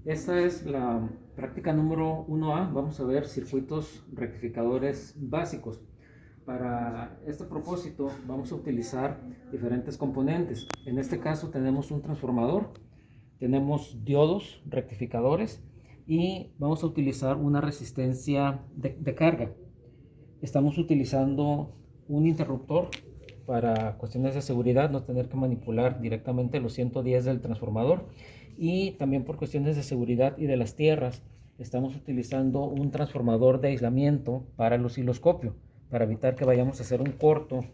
Esta es la práctica número 1A. Vamos a ver circuitos rectificadores básicos. Para este propósito vamos a utilizar diferentes componentes. En este caso tenemos un transformador, tenemos diodos rectificadores y vamos a utilizar una resistencia de carga. Estamos utilizando un interruptor para cuestiones de seguridad, no tener que manipular directamente los 110 del transformador, y también por cuestiones de seguridad y de las tierras estamos utilizando un transformador de aislamiento para el osciloscopio, para evitar que vayamos a hacer un corto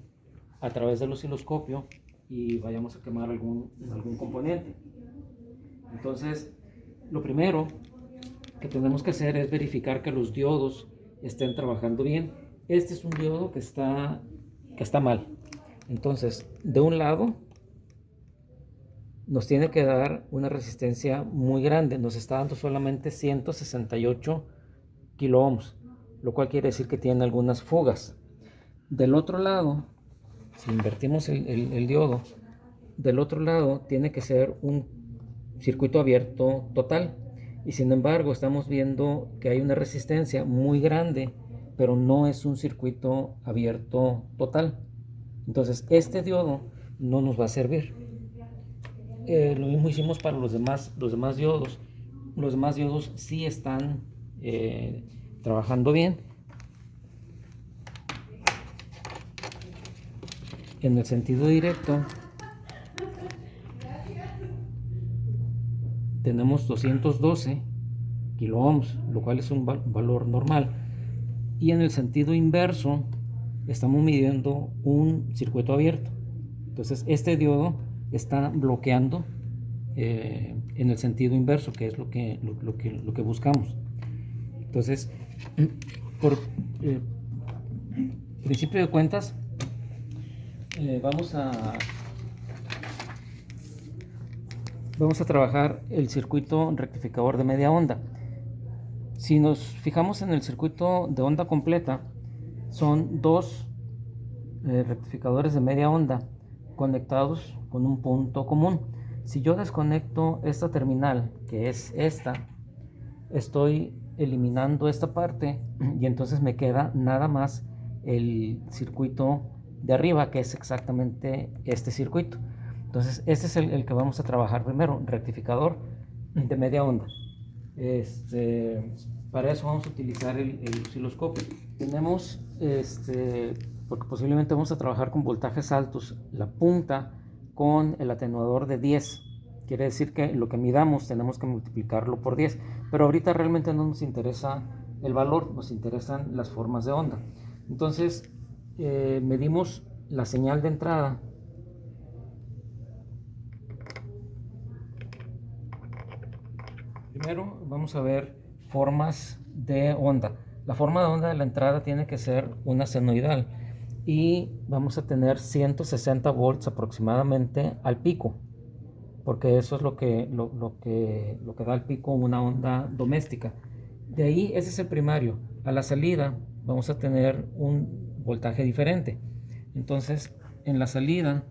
a través del osciloscopio y vayamos a quemar algún componente. Entonces, lo primero que tenemos que hacer es verificar que los diodos estén trabajando bien. Este es un diodo que está mal. Entonces, de un lado nos tiene que dar una resistencia muy grande. Nos está dando solamente 168 kilo ohms, lo cual quiere decir que tiene algunas fugas. Del otro lado, si invertimos el diodo, del otro lado tiene que ser un circuito abierto total. Y sin embargo estamos viendo que hay una resistencia muy grande, pero no es un circuito abierto total. Entonces este diodo no nos va a servir. Lo mismo hicimos para los demás diodos. Los demás diodos sí están trabajando bien. En el sentido directo tenemos 212 kilo ohms, lo cual es un valor normal. Y en el sentido inverso estamos midiendo un circuito abierto. Entonces este diodo está bloqueando en el sentido inverso, que es lo que buscamos. Entonces, por principio de cuentas, vamos a trabajar el circuito rectificador de media onda. Si nos fijamos en el circuito de onda completa, son dos rectificadores de media onda conectados con un punto común. Si yo desconecto esta terminal, que es esta, estoy eliminando esta parte y entonces me queda nada más el circuito de arriba, que es exactamente este circuito. Entonces este es el que vamos a trabajar primero, rectificador de media onda. Para eso vamos a utilizar el osciloscopio. Tenemos, porque posiblemente vamos a trabajar con voltajes altos, la punta con el atenuador de 10. Quiere decir que lo que midamos tenemos que multiplicarlo por 10. Pero ahorita realmente no nos interesa el valor, nos interesan las formas de onda. Entonces, medimos la señal de entrada. Primero vamos a ver formas de onda. La forma de onda de la entrada tiene que ser una senoidal y vamos a tener 160 volts aproximadamente al pico, porque eso es lo que da al pico una onda doméstica. De ahí, ese es el primario. A la salida vamos a tener un voltaje diferente. Entonces, en la salida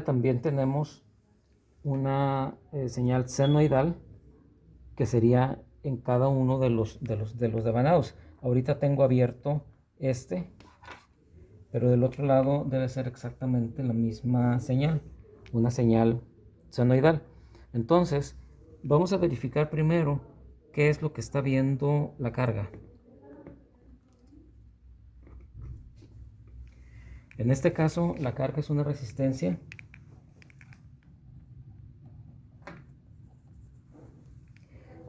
también tenemos una señal senoidal, que sería en cada uno de los devanados. Ahorita tengo abierto pero del otro lado debe ser exactamente la misma señal, una señal senoidal. Entonces vamos a verificar primero qué es lo que está viendo la carga. En este caso la carga es una resistencia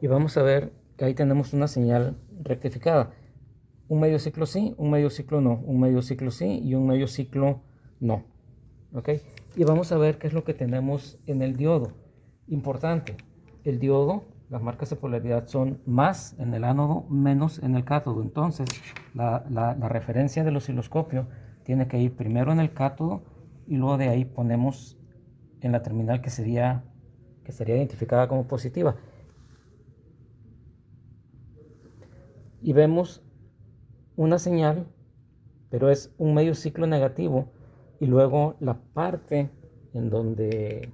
y vamos a ver que ahí tenemos una señal rectificada. Un medio ciclo sí, un medio ciclo no, un medio ciclo sí y un medio ciclo no. ¿Ok? Y vamos a ver qué es lo que tenemos en el diodo. Importante, el diodo, las marcas de polaridad son más en el ánodo, menos en el cátodo. Entonces, la referencia del osciloscopio tiene que ir primero en el cátodo y luego de ahí ponemos en la terminal que sería identificada como positiva. y vemos una señal, pero es un medio ciclo negativo, y luego la parte en donde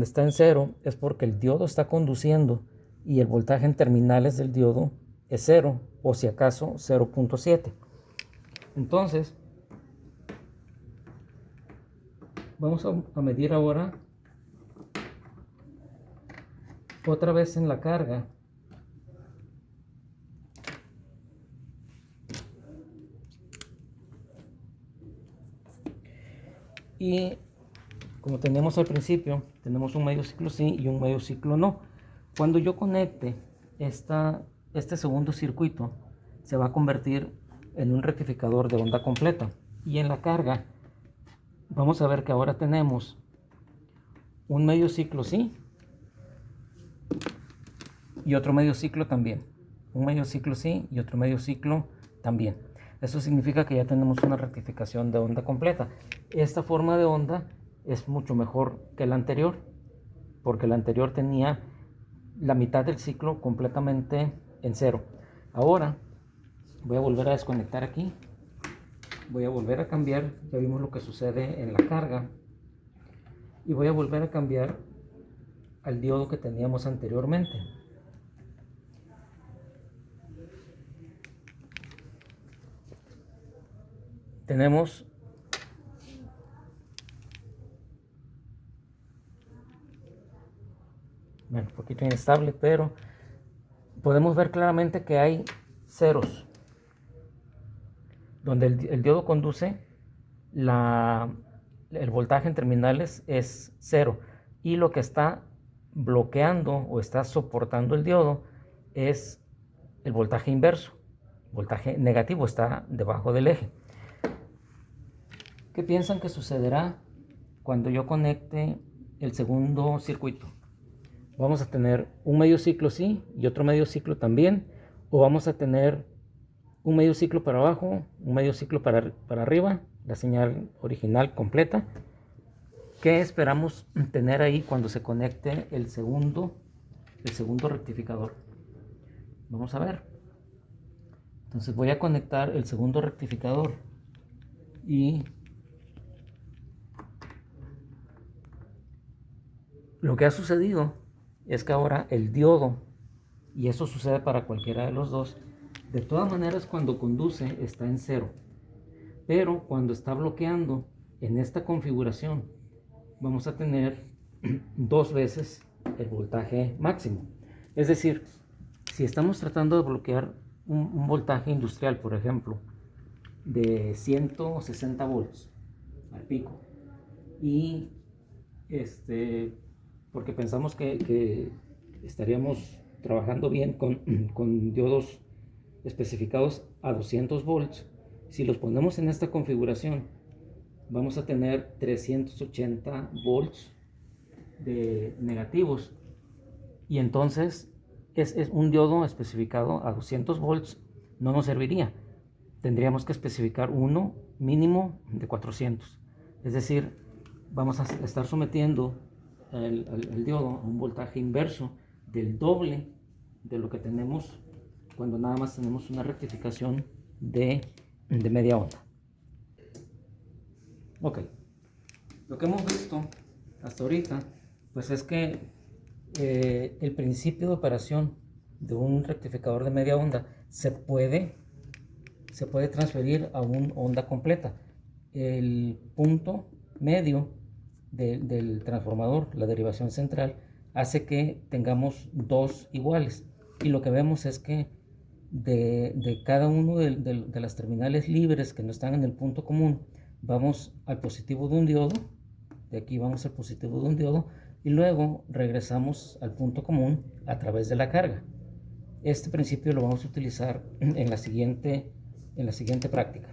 está en cero es porque el diodo está conduciendo y el voltaje en terminales del diodo es 0 o si acaso 0.7. Entonces vamos a medir ahora otra vez en la carga. Y como teníamos al principio, tenemos un medio ciclo sí y un medio ciclo no. Cuando yo conecte este segundo circuito, se va a convertir en un rectificador de onda completa. Y en la carga, vamos a ver que ahora tenemos un medio ciclo sí y otro medio ciclo también. Un medio ciclo sí y otro medio ciclo también. Eso significa que ya tenemos una rectificación de onda completa. Esta forma de onda es mucho mejor que la anterior, porque la anterior tenía la mitad del ciclo completamente en cero. Ahora voy a volver a desconectar aquí, voy a volver a cambiar, ya vimos lo que sucede en la carga, y voy a volver a cambiar al diodo que teníamos anteriormente. Tenemos un poquito inestable, pero podemos ver claramente que hay ceros donde el diodo conduce, el voltaje en terminales es 0 y lo que está bloqueando o está soportando el diodo es el voltaje inverso. Voltaje negativo está debajo del eje. ¿Qué piensan que sucederá cuando yo conecte el segundo circuito? Vamos a tener un medio ciclo sí y otro medio ciclo también, o vamos a tener un medio ciclo para abajo, un medio ciclo para arriba, la señal original completa. ¿Qué esperamos tener ahí cuando se conecte el segundo rectificador? Vamos a ver. Entonces voy a conectar el segundo rectificador y lo que ha sucedido es que ahora el diodo, y eso sucede para cualquiera de los dos, de todas maneras cuando conduce está en 0, pero cuando está bloqueando en esta configuración vamos a tener 2 veces el voltaje máximo. Es decir, si estamos tratando de bloquear un voltaje industrial, por ejemplo, de 160 volts al pico, y porque pensamos que estaríamos trabajando bien con diodos especificados a 200 volts. Si los ponemos en esta configuración, vamos a tener 380 volts de negativos, y entonces es un diodo especificado a 200 volts no nos serviría. Tendríamos que especificar uno mínimo de 400. Es decir, vamos a estar sometiendo el diodo a un voltaje inverso del doble de lo que tenemos cuando nada más tenemos una rectificación de media onda. Ok, lo que hemos visto hasta ahorita pues es que el principio de operación de un rectificador de media onda se puede transferir a una onda completa. El punto medio del transformador, la derivación central, hace que tengamos dos iguales, y lo que vemos es que de cada uno de las terminales libres que no están en el punto común, vamos al positivo de un diodo, de aquí vamos al positivo de un diodo, y luego regresamos al punto común a través de la carga. Este principio lo vamos a utilizar en la siguiente práctica.